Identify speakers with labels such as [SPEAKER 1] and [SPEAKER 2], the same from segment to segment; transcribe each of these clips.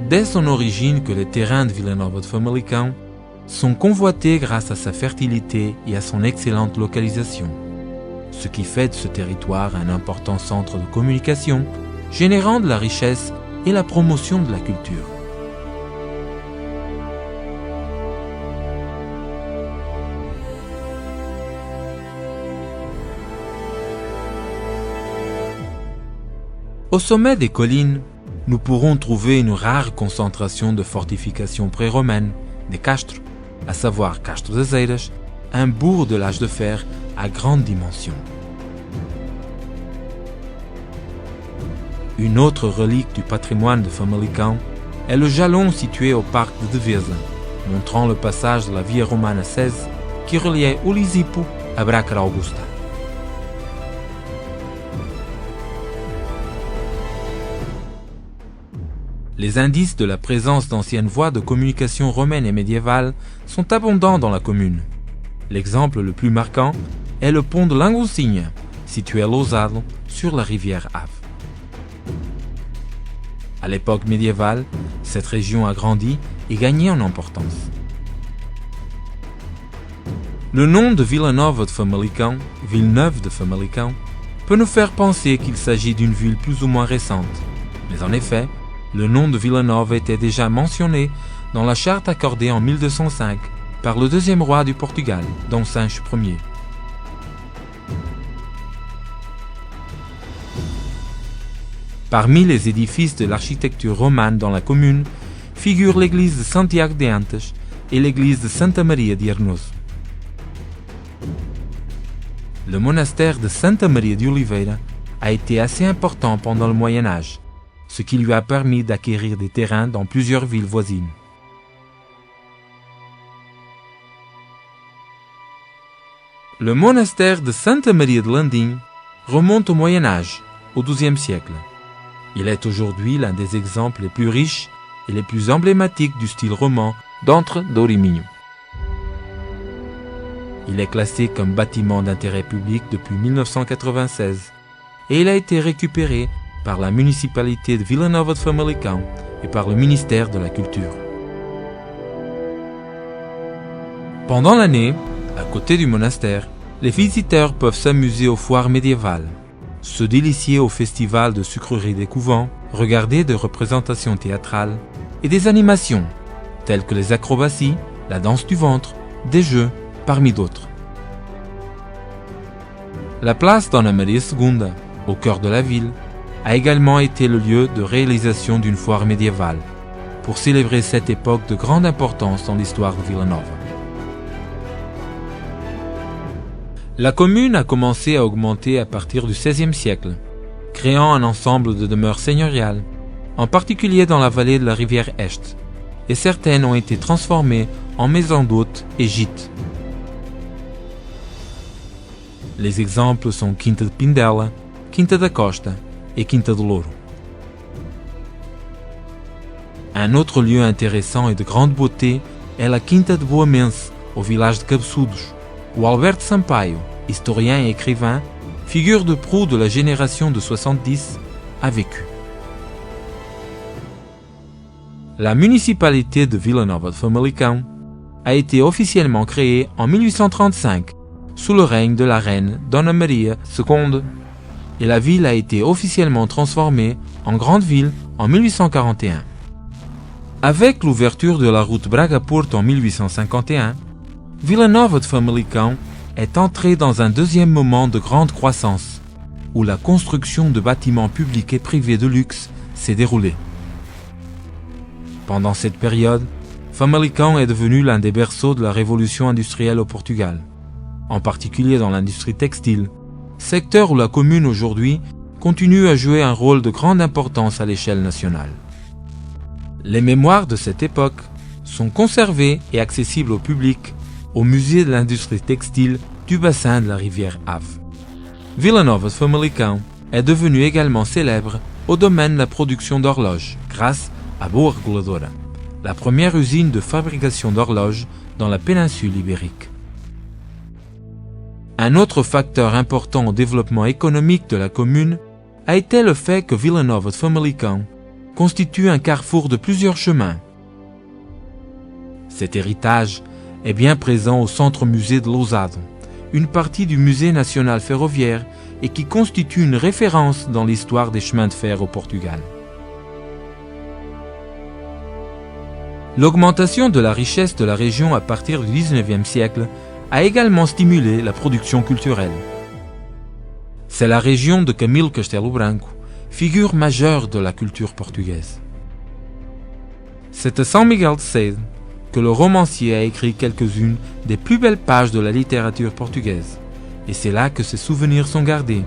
[SPEAKER 1] dès son origine que les terrains de Vila Nova de Famalicão sont convoités grâce à sa fertilité et à son excellente localisation, ce qui fait de ce territoire un important centre de communication, générant de la richesse et la promotion de la culture. Au sommet des collines, nous pourrons trouver une rare concentration de fortifications pré-romaines, des castres, à savoir Castro das Eiras, un bourg de l'âge de fer à grande dimension. Une autre relique du patrimoine de Famalicão est le jalon situé au parc de Devesa, montrant le passage de la Via Romana 16 qui reliait Olisipo à Bracara Augusta. Les indices de la présence d'anciennes voies de communication romaines et médiévales sont abondants dans la commune. L'exemple le plus marquant est le pont de Langocinha, situé à Lousado, sur la rivière Ave. À l'époque médiévale, cette région a grandi et gagné en importance. Le nom de Vila Nova de Famalicão, Villeneuve de Famalicão, peut nous faire penser qu'il s'agit d'une ville plus ou moins récente, mais en effet, le nom de Vila Nova était déjà mentionné dans la charte accordée en 1205 par le deuxième roi du Portugal, Dom Sancho Ier. Parmi les édifices de l'architecture romane dans la commune figurent l'église de Santiago de Antas et l'église de Santa Maria de Hermoso. Le monastère de Santa Maria de Oliveira a été assez important pendant le Moyen Âge, ce qui lui a permis d'acquérir des terrains dans plusieurs villes voisines. Le monastère de Santa Maria de Landim remonte au Moyen Âge, au XIIe siècle. Il est aujourd'hui l'un des exemples les plus riches et les plus emblématiques du style roman d'Entre Douro e Minho. Il est classé comme bâtiment d'intérêt public depuis 1996 et il a été récupéré par la municipalité de Vila Nova de Famalicão et par le ministère de la Culture. Pendant l'année, à côté du monastère, les visiteurs peuvent s'amuser aux foires médiévales, se délicier au festival de sucreries des couvents, regarder des représentations théâtrales et des animations, telles que les acrobaties, la danse du ventre, des jeux, parmi d'autres. La place Dona Maria II, au cœur de la ville, a également été le lieu de réalisation d'une foire médiévale, pour célébrer cette époque de grande importance dans l'histoire de Vila Nova. La commune a commencé à augmenter à partir du XVIe siècle, créant un ensemble de demeures seigneuriales, en particulier dans la vallée de la rivière Este, et certaines ont été transformées en maisons d'hôtes et gîtes. Les exemples sont Quinta de Pindela, Quinta da Costa et Quinta do Louro. Un autre lieu intéressant et de grande beauté est la Quinta de Boamense, au village de Cabeçudos, où Alberto Sampaio, historien et écrivain, figure de proue de la génération de 70, a vécu. La municipalité de Vila Nova de Famalicão a été officiellement créée en 1835 sous le règne de la reine Dona Maria II et la ville a été officiellement transformée en grande ville en 1841. Avec l'ouverture de la route Braga-Porto en 1851, Vila Nova de Famalicão est entrée dans un deuxième moment de grande croissance, où la construction de bâtiments publics et privés de luxe s'est déroulée. Pendant cette période, Famalicão est devenu l'un des berceaux de la révolution industrielle au Portugal, en particulier dans l'industrie textile, secteur où la commune aujourd'hui continue à jouer un rôle de grande importance à l'échelle nationale. Les mémoires de cette époque sont conservées et accessibles au public au musée de l'industrie textile du bassin de la rivière Ave. Vila Nova de Famalicão est devenue également célèbre au domaine de la production d'horloges grâce à Boa Reguladora, la première usine de fabrication d'horloges dans la péninsule ibérique. Un autre facteur important au développement économique de la commune a été le fait que Vila Nova de Famalicão constitue un carrefour de plusieurs chemins. Cet héritage est bien présent au centre-musée de Lousado, une partie du musée national ferroviaire et qui constitue une référence dans l'histoire des chemins de fer au Portugal. L'augmentation de la richesse de la région à partir du XIXe siècle a également stimulé la production culturelle. C'est la région de Camilo Castelo Branco, figure majeure de la culture portugaise. C'est à São Miguel de Cede que le romancier a écrit quelques-unes des plus belles pages de la littérature portugaise. Et c'est là que ses souvenirs sont gardés,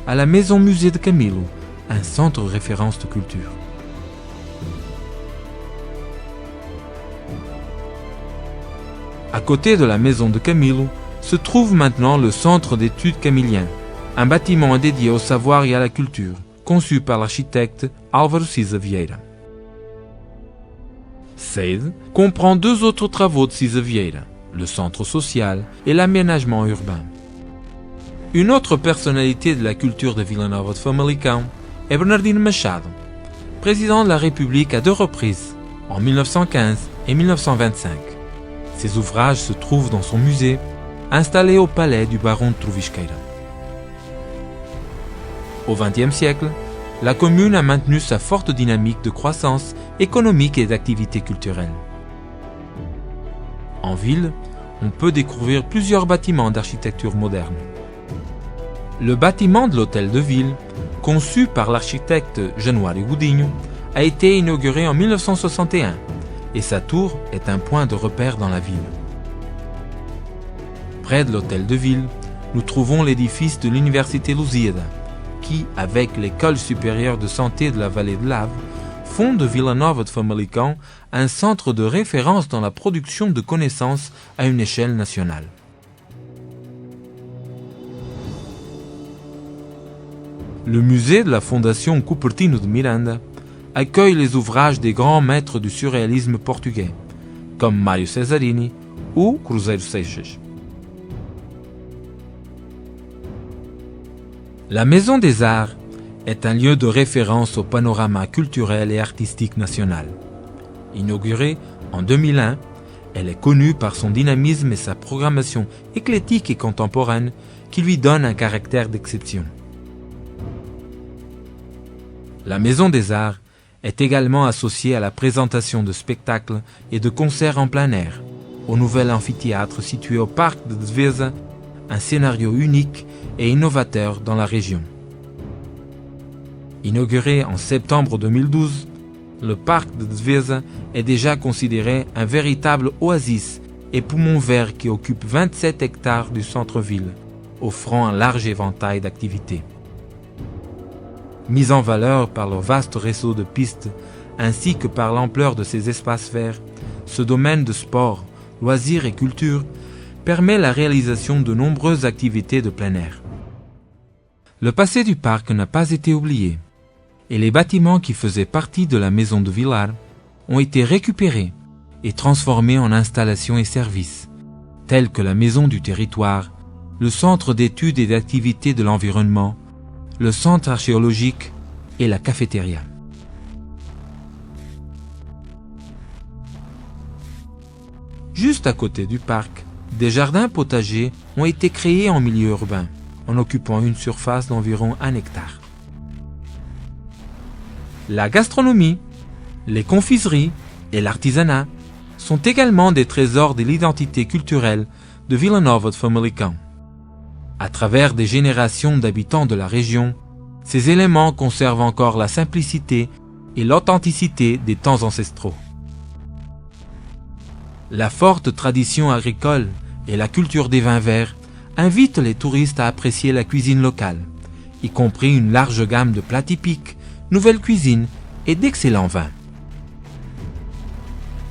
[SPEAKER 1] à la maison-musée de Camilo, un centre référence de culture. À côté de la maison de Camilo se trouve maintenant le centre d'études camilien, un bâtiment dédié au savoir et à la culture, conçu par l'architecte Álvaro Siza Vieira. Cede comprend deux autres travaux de Siza Vieira, le centre social et l'aménagement urbain. Une autre personnalité de la culture de Vila Nova de Famalicão est Bernardino Machado, président de la République à 2 reprises, en 1915 et 1925. Ses ouvrages se trouvent dans son musée, installé au palais du baron de Trovisqueira. Au XXe siècle, la commune a maintenu sa forte dynamique de croissance économique et d'activité culturelle. En ville, on peut découvrir plusieurs bâtiments d'architecture moderne. Le bâtiment de l'hôtel de ville, conçu par l'architecte Januário Godinho, a été inauguré en 1961 et sa tour est un point de repère dans la ville. Près de l'hôtel de ville, nous trouvons l'édifice de l'université Lusíada, qui, avec l'école supérieure de santé de la vallée de Lave, font de Vila Nova de Famalicão un centre de référence dans la production de connaissances à une échelle nationale. Le musée de la Fondation Cupertino de Miranda accueille les ouvrages des grands maîtres du surréalisme portugais, comme Mário Cesarini ou Cruzeiro Seixas. La Maison des Arts est un lieu de référence au panorama culturel et artistique national. Inaugurée en 2001, elle est connue par son dynamisme et sa programmation éclectique et contemporaine qui lui donnent un caractère d'exception. La Maison des Arts est également associée à la présentation de spectacles et de concerts en plein air, au nouvel amphithéâtre situé au parc de Devesa, un scénario unique et innovateur dans la région. Inauguré en septembre 2012, le parc de Devesa est déjà considéré un véritable oasis et poumon vert qui occupe 27 hectares du centre-ville, offrant un large éventail d'activités. Mis en valeur par le vaste réseau de pistes ainsi que par l'ampleur de ses espaces verts, ce domaine de sport, loisirs et culture permet la réalisation de nombreuses activités de plein air. Le passé du parc n'a pas été oublié et les bâtiments qui faisaient partie de la maison de Vilar ont été récupérés et transformés en installations et services, tels que la maison du territoire, le centre d'études et d'activités de l'environnement, le centre archéologique et la cafétéria. Juste à côté du parc, des jardins potagers ont été créés en milieu urbain, en occupant une surface d'environ 1 hectare. La gastronomie, les confiseries et l'artisanat sont également des trésors de l'identité culturelle de Vila Nova de Famalicão. À travers des générations d'habitants de la région, ces éléments conservent encore la simplicité et l'authenticité des temps ancestraux. La forte tradition agricole et la culture des vins verts invitent les touristes à apprécier la cuisine locale, y compris une large gamme de plats typiques, nouvelles cuisines et d'excellents vins.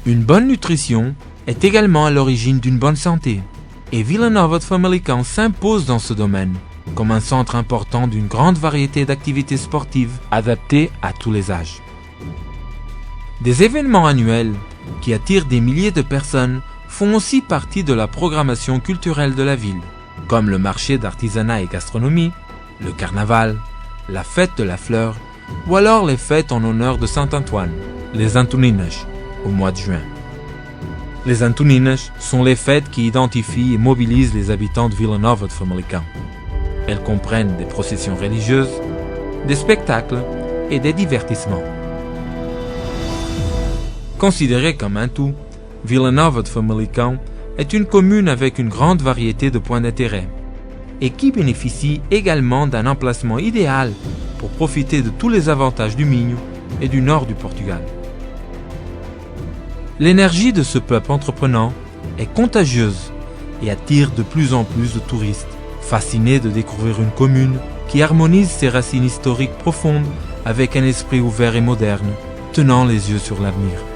[SPEAKER 1] Une bonne nutrition est également à l'origine d'une bonne santé, et Vila Nova de Famalicão s'impose dans ce domaine comme un centre important d'une grande variété d'activités sportives adaptées à tous les âges. Des événements annuels qui attirent des milliers de personnes font aussi partie de la programmation culturelle de la ville, comme le marché d'artisanat et gastronomie, le carnaval, la fête de la fleur, ou alors les fêtes en honneur de Saint Antoine, les Antoninas, au mois de juin. Les Antoninas sont les fêtes qui identifient et mobilisent les habitants de Vila Nova de Famalicão. Elles comprennent des processions religieuses, des spectacles et des divertissements. Considérée comme un tout, Vila Nova de Famalicão est une commune avec une grande variété de points d'intérêt et qui bénéficie également d'un emplacement idéal pour profiter de tous les avantages du Minho et du nord du Portugal. L'énergie de ce peuple entreprenant est contagieuse et attire de plus en plus de touristes, fascinés de découvrir une commune qui harmonise ses racines historiques profondes avec un esprit ouvert et moderne, tenant les yeux sur l'avenir.